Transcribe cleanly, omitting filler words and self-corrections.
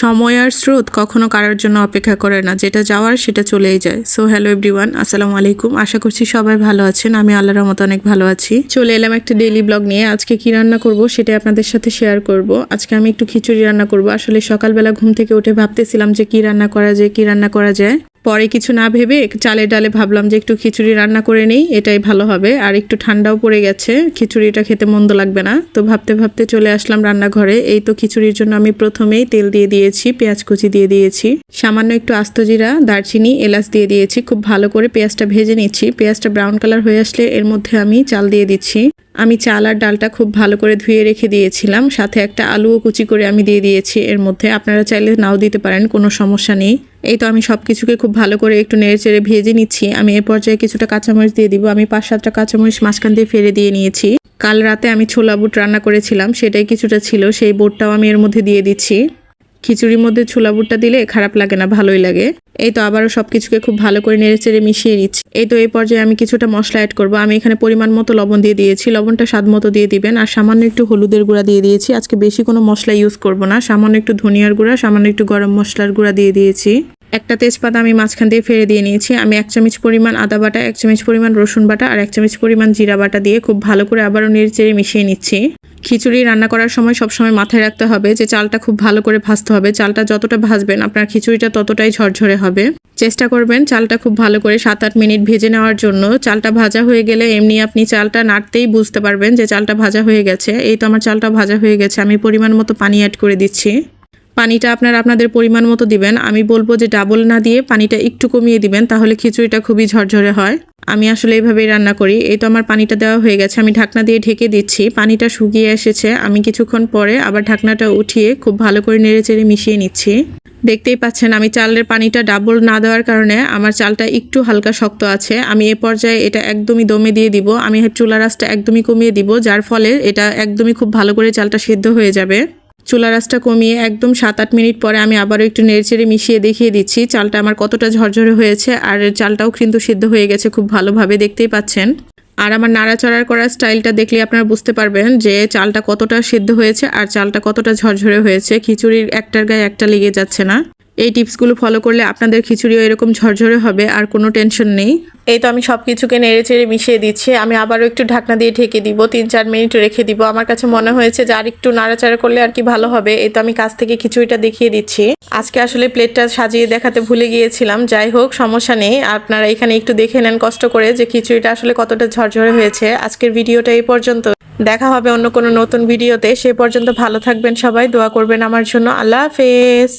সময় আর স্রোত কখনো কারোর জন্য অপেক্ষা করে না, যেটা যাওয়ার সেটা চলেই যায়। সো হ্যালো এভরিওয়ান, আসসালামু আলাইকুম। আশা করছি সবাই ভালো আছেন। আমি আল্লাহর রহমতে অনেক ভালো আছি। চলে এলাম একটা ডেইলি ব্লগ নিয়ে। আজকে কি রান্না করব সেটা আপনাদের সাথে শেয়ার করব। আজকে আমি একটু খিচুড়ি রান্না করব। আসলে সকালবেলা ঘুম থেকে উঠে ভাবতেছিলাম যে কি রান্না করা যায়। পরে কিছু না ভেবে চালে ডালে ভাবলাম যে একটু খিচুড়ি রান্না করে নেই, এটাই ভালো হবে। আর একটু ঠান্ডাও পড়ে গেছে, খিচুড়িটা খেতে মন্দ লাগবে না। তো ভাবতে ভাবতে চলে আসলাম রান্নাঘরে। এই তো খিচুড়ির জন্য আমি প্রথমেই তেল দিয়ে দিয়েছি, পেঁয়াজ কুচি দিয়ে দিয়েছি, সামান্য একটু আস্ত জিরা, দারচিনি, এলাচ দিয়ে দিয়েছি। খুব ভালো করে পেঁয়াজটা ভেজে নিচ্ছি। পেঁয়াজটা ব্রাউন কালার হয়ে আসলে এর মধ্যে আমি চাল দিয়ে দিচ্ছি। আমি চাল আর ডালটা খুব ভালো করে ধুয়ে রেখে দিয়েছিলাম, সাথে একটা আলুও কুচি করে আমি দিয়ে দিয়েছি এর মধ্যে। আপনারা চাইলে নাও দিতে পারেন, কোনো সমস্যা নেই। এই তো আমি সব কিছুকে খুব ভালো করে একটু নেড়েচেড়ে ভেজে নিচ্ছি। আমি এর পর্যায়ে কিছুটা কাঁচামরিচ দিয়ে দিব। আমি 5-7টা কাঁচামরিচ মাঝখান দিয়ে ফেলে দিয়ে নিয়েছি। কাল রাতে আমি ছোলা বুট রান্না করেছিলাম, সেটাই কিছুটা ছিল, সেই বুটটাও আমি এর মধ্যে দিয়ে দিচ্ছি। খিচুড়ির মধ্যে ছোলা বুটটা দিলে খারাপ লাগে না, ভালোই লাগে। এই তো আবারও সব কিছুকে খুব ভালো করে নেড়েচেড়ে মিশিয়ে নিচ্ছি। এই তো এই পর্যায়ে আমি কিছুটা মশলা অ্যাড করব। আমি এখানে পরিমাণ মতো লবণ দিয়ে দিয়েছি, লবণটা স্বাদ মতো দিয়ে দিবেন। আর সামান্য একটু হলুদের গুঁড়া দিয়ে দিয়েছি। আজকে বেশি কোনো মশলা ইউজ করব না। সামান্য একটু ধনিয়ার গুঁড়া, সামান্য একটু গরম মশলার গুঁড়া দিয়ে দিয়েছি। একটা তেজপাতা আমি মাঝখান দিয়ে ফেলে দিয়ে নিয়েছি। আমি 1 চামচ পরিমাণ আদা বাটা, 1 চামচ পরিমাণ রসুন বাটা আর 1 চামচ পরিমাণ জিরা বাটা দিয়ে খুব ভালো করে আবারও নেড়েচেড়ে মিশিয়ে নিচ্ছি। খিচুড়ি রান্না করার সময় সবসময় মাথায় রাখতে হবে যে চালটা খুব ভালো করে ভাজতে হবে। চালটা যতটা ভাজবেন আপনার খিচুড়িটা ততটাই ঝরঝরে হবে। চেষ্টা করবেন চালটা খুব ভালো করে 7-8 মিনিট ভেজে নেওয়ার জন্য। চালটা ভাজা হয়ে গেলে এমনি আপনি চালটা নাড়তেই বুঝতে পারবেন যে চালটা ভাজা হয়ে গেছে। এই তো আমার চালটা ভাজা হয়ে গেছে। আমি পরিমাণ মতো পানি অ্যাড করে দিচ্ছি। পানিটা আপনাদের পরিমাণ মতো দিবেন। আমি বলবো যে ডাবল না দিয়ে পানিটা একটু কমিয়ে দিবেন, তাহলে খিচুড়িটা খুবই ঝরঝরে হয়। আমি আসলে এইভাবেই রান্না করি। এই তো আমার পানিটা দেওয়া হয়ে গেছে। আমি ঢাকনা দিয়ে ঢেকে দিচ্ছি। পানিটা শুকিয়ে এসেছে। আমি কিছুক্ষণ পরে আবার ঢাকনাটা উঠিয়ে খুব ভালো করে নেড়েচেড়ে মিশিয়ে নিচ্ছি। দেখতেই পাচ্ছেন আমি চালের পানিটা ডাবল না দেওয়ার কারণে আমার চালটা একটু হালকা শক্ত আছে। আমি এ পর্যায়ে এটা একদমই দমে দিয়ে দিব। আমি চুলার আঁচটা একদমই কমিয়ে দিব, যার ফলে এটা একদমই খুব ভালো করে চালটা সেদ্ধ হয়ে যাবে। চুলার আঁচটা কমিয়ে একদম 7-8 মিনিট পরে আমি আবারও একটু নেড়েচেড়ে মিশিয়ে দেখিয়ে দিচ্ছি চালটা আমার কতটা ঝরঝরে হয়েছে। আর চালটাও কিন্তু সিদ্ধ হয়ে গেছে খুব ভালোভাবে, দেখতেই পাচ্ছেন। আর আমার নাড়াচাড়া করার স্টাইলটা দেখলে আপনারা বুঝতে পারবেন যে চালটা কতটা সিদ্ধ হয়েছে আর চালটা কতটা ঝরঝরে হয়েছে। খিচুড়ির একটার গায়ে একটা লেগে যাচ্ছে না। এই টিপসগুলো ফলো করলে আপনাদের খিচুড়িও এরকম ঝরঝরে হবে, আর কোনো টেনশন নেই। এই তো আমি সব কিছুকে নেড়েচেড়ে মিশিয়ে দিচ্ছি। আমি আবারও একটু ঢাকনা দিয়ে ঢেকে দিব, 3-4 মিনিট রেখে দিব। আমার কাছে মনে হয়েছে যে আর একটু নাড়াচাড়া করলে আর কি ভালো হবে। এই তো আমি কাছ থেকে খিচুড়িটা দেখিয়ে দিচ্ছি। আজকে আসলে প্লেটটা সাজিয়ে দেখাতে ভুলে গিয়েছিলাম, যাই হোক সমস্যা নেই। আপনারা এখানে একটু দেখে নেন কষ্ট করে যে খিচুড়িটা আসলে কতটা ঝরঝরে হয়েছে। আজকের ভিডিওটা এই পর্যন্ত। দেখা হবে অন্য কোনো নতুন ভিডিওতে। সে পর্যন্ত ভালো থাকবেন সবাই, দোয়া করবেন আমার জন্য। আল্লাহ হাফেজ।